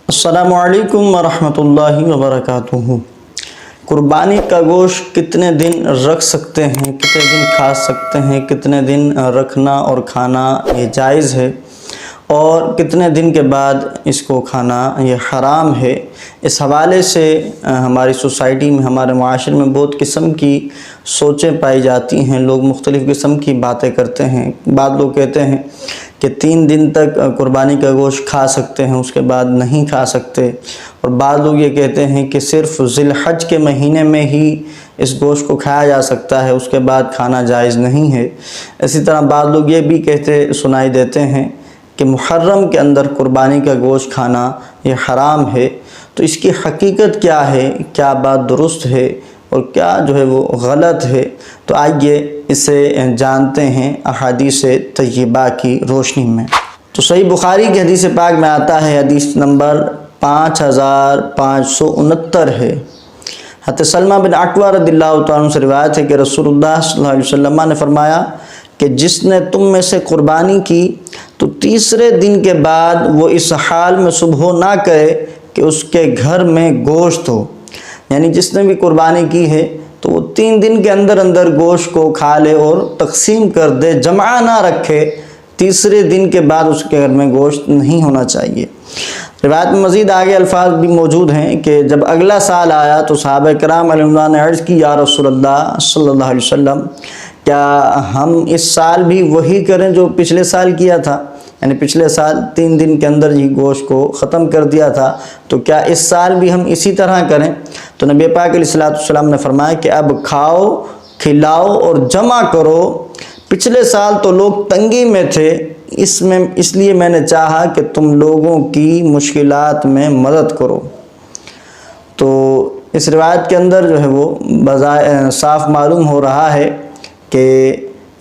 السلام علیکم ورحمۃ اللہ وبرکاتہ۔ قربانی کا گوشت کتنے دن رکھ سکتے ہیں، کتنے دن کھا سکتے ہیں، کتنے دن رکھنا اور کھانا یہ جائز ہے، اور کتنے دن کے بعد اس کو کھانا یہ حرام ہے؟ اس حوالے سے ہماری سوسائٹی میں، ہمارے معاشرے میں بہت قسم کی سوچیں پائی جاتی ہیں۔ لوگ مختلف قسم کی باتیں کرتے ہیں۔ بعض لوگ کہتے ہیں کہ 3 دن تک قربانی کا گوشت کھا سکتے ہیں، اس کے بعد نہیں کھا سکتے، اور بعض لوگ یہ کہتے ہیں کہ صرف ذی الحج کے مہینے میں ہی اس گوشت کو کھایا جا سکتا ہے، اس کے بعد کھانا جائز نہیں ہے۔ اسی طرح بعض لوگ یہ بھی کہتے سنائی دیتے ہیں کہ محرم کے اندر قربانی کا گوشت کھانا یہ حرام ہے۔ تو اس کی حقیقت کیا ہے، کیا بات درست ہے اور کیا وہ غلط ہے؟ تو آئیے اسے جانتے ہیں احادیث طیبہ کی روشنی میں۔ تو صحیح بخاری کی حدیث پاک میں آتا ہے، حدیث نمبر 5569 ہے۔ حضرت سلمہ بن اکوع رضی اللہ تعالیٰ عنہ سے روایت ہے کہ رسول اللہ صلی اللہ علیہ وسلم نے فرمایا کہ جس نے تم میں سے قربانی کی تو تیسرے دن کے بعد وہ اس حال میں صبح نہ کرے کہ اس کے گھر میں گوشت ہو، یعنی جس نے بھی قربانی کی ہے تو وہ 3 دن کے اندر اندر گوشت کو کھا لے اور تقسیم کر دے، جمع نہ رکھے۔ تیسرے دن کے بعد اس کے گھر میں گوشت نہیں ہونا چاہیے۔ روایت میں مزید آگے الفاظ بھی موجود ہیں کہ جب اگلا سال آیا تو صحابہ کرام علیہ اللہ نے عرض کی، یا رسول اللہ صلی اللہ علیہ وسلم، کیا ہم اس سال بھی وہی کریں جو پچھلے سال کیا تھا؟ یعنی پچھلے سال 3 دن کے اندر ہی گوشت کو ختم کر دیا تھا، تو کیا اس سال بھی ہم اسی طرح کریں؟ تو نبی پاک علیہ السلام نے فرمایا کہ اب کھاؤ، کھلاؤ اور جمع کرو۔ پچھلے سال تو لوگ تنگی میں تھے، اس لیے میں نے چاہا کہ تم لوگوں کی مشکلات میں مدد کرو۔ تو اس روایت کے اندر وہ صاف معلوم ہو رہا ہے کہ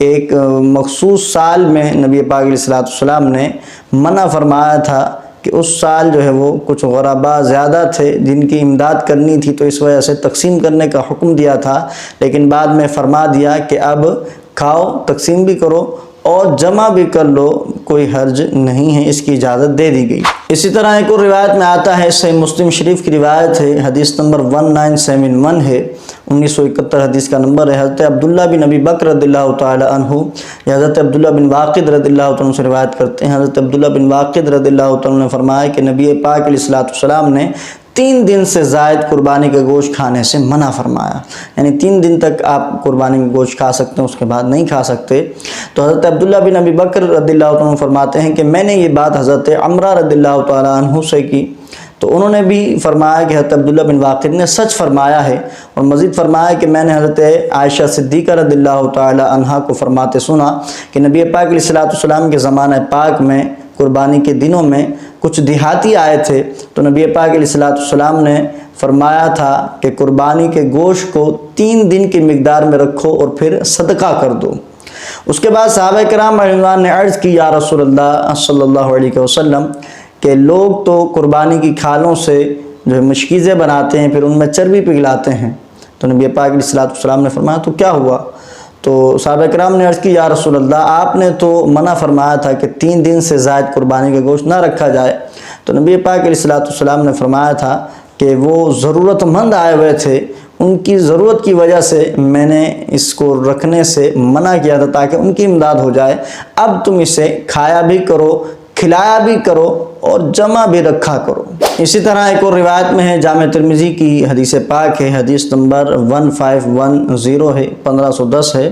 ایک مخصوص سال میں نبی پاک علیہ السلام نے منع فرمایا تھا کہ اس سال وہ کچھ غرباء زیادہ تھے جن کی امداد کرنی تھی، تو اس وجہ سے تقسیم کرنے کا حکم دیا تھا، لیکن بعد میں فرما دیا کہ اب کھاؤ، تقسیم بھی کرو اور جمع بھی کر لو، کوئی حرج نہیں ہے، اس کی اجازت دے دی گئی۔ اسی طرح ایک اور روایت میں آتا ہے، صحیح مسلم شریف کی روایت ہے، حدیث نمبر 1971 ہے، 1971 حدیث کا نمبر ہے۔ حضرت عبداللہ بن ابی بکر رضی اللہ تعالی عنہ، یا حضرت عبداللہ بن واقد رضی اللہ تعالیٰ عنہ سے روایت کرتے ہیں، حضرت عبداللہ بن واقد رضی اللہ تعالیٰ عنہ نے فرمایا کہ نبی پاک علیہ السلام نے 3 دن سے زائد قربانی کا گوشت کھانے سے منع فرمایا، یعنی 3 دن تک آپ قربانی کا گوشت کھا سکتے ہیں، اس کے بعد نہیں کھا سکتے۔ تو حضرت عبداللہ بن ابی بکر رضی اللہ عنہ فرماتے ہیں کہ میں نے یہ بات حضرت عمرہ رضی اللہ تعالیٰ عنہ سے کی، تو انہوں نے بھی فرمایا کہ حضرت عبداللہ بن واقد نے سچ فرمایا ہے، اور مزید فرمایا کہ میں نے حضرت عائشہ صدیقہ رضی اللہ تعالی عنہا کو فرماتے سنا کہ نبی پاک علیہ السلام کے زمانہ پاک میں قربانی کے دنوں میں کچھ دیہاتی آئے تھے، تو نبی پاک علیہ السلام نے فرمایا تھا کہ قربانی کے گوشت کو 3 دن کی مقدار میں رکھو اور پھر صدقہ کر دو۔ اس کے بعد صحابہ کرام رضی اللہ نے عرض کی، یا رسول اللہ صلی اللہ علیہ وسلم، کہ لوگ تو قربانی کی کھالوں سے مشکیزیں بناتے ہیں، پھر ان میں چربی پگھلاتے ہیں۔ تو نبی پاک علیہ السلام نے فرمایا تو کیا ہوا؟ تو صحابہ کرام نے عرض کی، یا رسول اللہ، آپ نے تو منع فرمایا تھا کہ 3 دن سے زائد قربانی کا گوشت نہ رکھا جائے۔ تو نبی پاک علیہ السلام نے فرمایا تھا کہ وہ ضرورت مند آئے ہوئے تھے، ان کی ضرورت کی وجہ سے میں نے اس کو رکھنے سے منع کیا تھا تاکہ ان کی امداد ہو جائے۔ اب تم اسے کھایا بھی کرو، کھلایا بھی کرو اور جمع بھی رکھا کرو۔ اسی طرح ایک اور روایت میں ہے، جامع ترمذی کی حدیث پاک ہے، حدیث نمبر 1510 ہے، 1510 ہے۔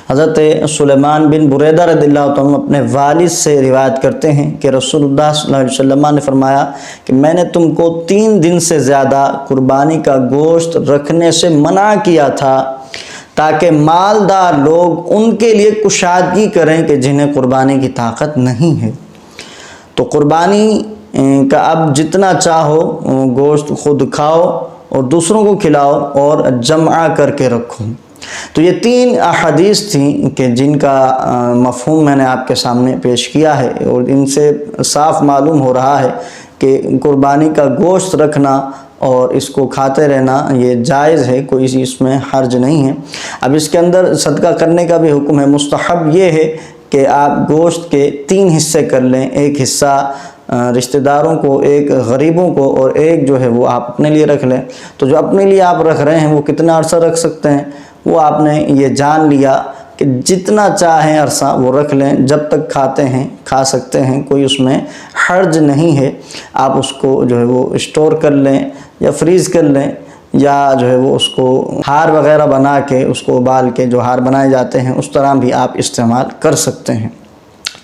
حضرت سلیمان بن بریدہ رضی اللہ عنہ اپنے والد سے روایت کرتے ہیں کہ رسول اللہ صلی اللہ علیہ وسلم نے فرمایا کہ میں نے تم کو 3 دن سے زیادہ قربانی کا گوشت رکھنے سے منع کیا تھا تاکہ مالدار لوگ ان کے لیے کشادگی کریں کہ جنہیں قربانی کی طاقت نہیں ہے۔ تو قربانی کا اب جتنا چاہو گوشت خود کھاؤ اور دوسروں کو کھلاؤ اور جمع کر کے رکھو۔ تو یہ 3 احادیث تھیں کہ جن کا مفہوم میں نے آپ کے سامنے پیش کیا ہے، اور ان سے صاف معلوم ہو رہا ہے کہ قربانی کا گوشت رکھنا اور اس کو کھاتے رہنا یہ جائز ہے، کوئی اس میں حرج نہیں ہے۔ اب اس کے اندر صدقہ کرنے کا بھی حکم ہے۔ مستحب یہ ہے کہ آپ گوشت کے 3 حصے کر لیں، ایک حصہ رشتہ داروں کو، ایک غریبوں کو، اور ایک جو ہے وہ آپ اپنے لیے رکھ لیں، تو جو اپنے لیے آپ رکھ رہے ہیں وہ کتنا عرصہ رکھ سکتے ہیں وہ آپ نے یہ جان لیا کہ جتنا چاہیں عرصہ وہ رکھ لیں، جب تک کھاتے ہیں کھا سکتے ہیں، کوئی اس میں حرج نہیں ہے۔ آپ اس کو جو ہے وہ اسٹور کر لیں یا فریز کر لیں، یا جو ہے وہ اس کو ہار وغیرہ بنا کے، اس کو ابال کے جو ہار بنائے جاتے ہیں اس طرح بھی آپ استعمال کر سکتے ہیں۔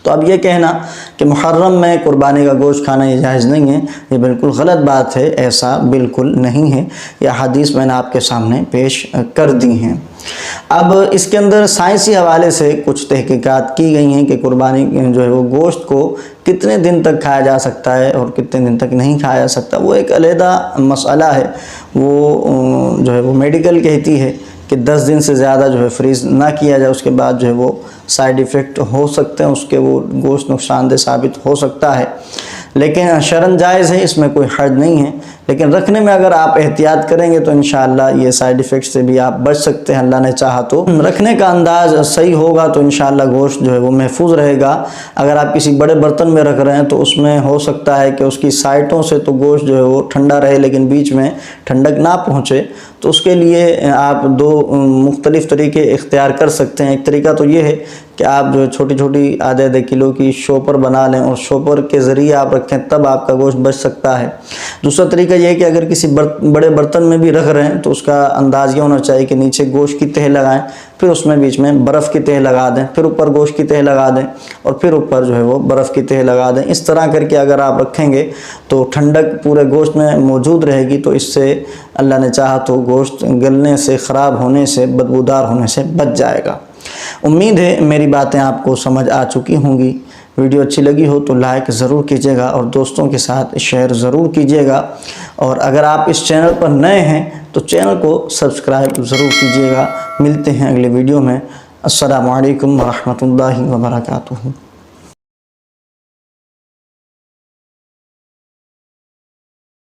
تو اب یہ کہنا کہ محرم میں قربانی کا گوشت کھانا یہ جائز نہیں ہے، یہ بالکل غلط بات ہے، ایسا بالکل نہیں ہے۔ یہ حدیث میں نے آپ کے سامنے پیش کر دی ہیں۔ اب اس کے اندر سائنسی حوالے سے کچھ تحقیقات کی گئی ہیں کہ قربانی جو ہے وہ گوشت کو کتنے دن تک کھایا جا سکتا ہے اور کتنے دن تک نہیں کھایا جا سکتا، وہ ایک علیحدہ مسئلہ ہے۔ وہ جو ہے وہ میڈیکل کہتی ہے کہ 10 دن سے زیادہ جو ہے فریز نہ کیا جائے، اس کے بعد جو ہے وہ سائیڈ ایفیکٹ ہو سکتے ہیں، اس کے وہ گوشت نقصان دہ ثابت ہو سکتا ہے، لیکن شرعاً جائز ہے، اس میں کوئی حرج نہیں ہے۔ لیکن رکھنے میں اگر آپ احتیاط کریں گے تو انشاءاللہ یہ سائیڈ ایفیکٹ سے بھی آپ بچ سکتے ہیں، اللہ نے چاہا تو۔ رکھنے کا انداز صحیح ہوگا تو انشاءاللہ گوشت جو ہے وہ محفوظ رہے گا۔ اگر آپ کسی بڑے برتن میں رکھ رہے ہیں تو اس میں ہو سکتا ہے کہ اس کی سائٹوں سے تو گوشت جو ہے وہ ٹھنڈا رہے لیکن بیچ میں ٹھنڈک نہ پہنچے، تو اس کے لیے آپ دو مختلف طریقے اختیار کر سکتے ہیں۔ ایک طریقہ تو یہ ہے کہ آپ جو چھوٹی چھوٹی آدھے کلو کی شوپر بنا لیں اور شوپر کے ذریعے آپ رکھیں، تب آپ کا گوشت بچ سکتا ہے۔ دوسرا طریقہ یہ ہے کہ اگر کسی بڑے برتن میں بھی رکھ رہے ہیں تو اس کا انداز یہ ہونا چاہیے کہ نیچے گوشت کی تہ لگائیں، پھر اس میں بیچ میں برف کی تہ لگا دیں، پھر اوپر گوشت کی تہ لگا دیں، اور پھر اوپر جو ہے وہ برف کی تہ لگا دیں۔ اس طرح کر کے اگر آپ رکھیں گے تو ٹھنڈک پورے گوشت میں موجود رہے گی، تو اس سے اللہ نے چاہا تو گوشت گلنے سے، خراب ہونے سے، بدبودار ہونے سے بچ جائے گا۔ امید ہے میری باتیں آپ کو سمجھ آ چکی ہوں گی۔ ویڈیو اچھی لگی ہو تو لائک ضرور کیجیے گا اور دوستوں کے ساتھ شیئر ضرور کیجیے گا، اور اگر آپ اس چینل پر نئے ہیں تو چینل کو سبسکرائب ضرور کیجیے گا۔ ملتے ہیں اگلے ویڈیو میں۔ السلام علیکم ورحمۃ اللہ وبرکاتہ۔